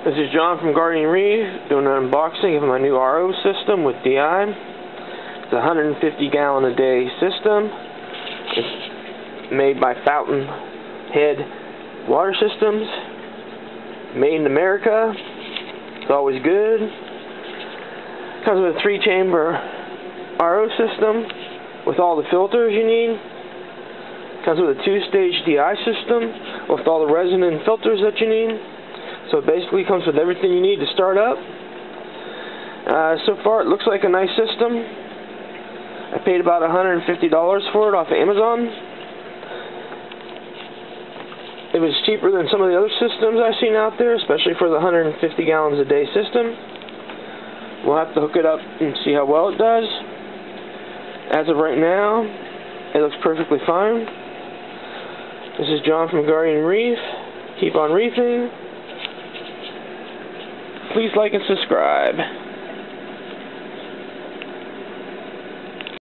This is John from Guardian Reef doing an unboxing of my new RO system with DI. It's a 150 gallon a day system. It's made by Fountain Head Water Systems. Made in America. It's always good. Comes with a 3-chamber RO system with all the filters you need. Comes with a 2-stage DI system with all the resin and filters that you need. So it basically comes with everything you need to start up. So far it looks like a nice system. I paid about $150 for it off of Amazon. It was cheaper than some of the other systems I've seen out there, especially for the 150 gallons a day system. We'll have to hook it up and see how well it does. As of right now, it looks perfectly fine. This is John from Guardian Reef. Keep on reefing. Please like and subscribe.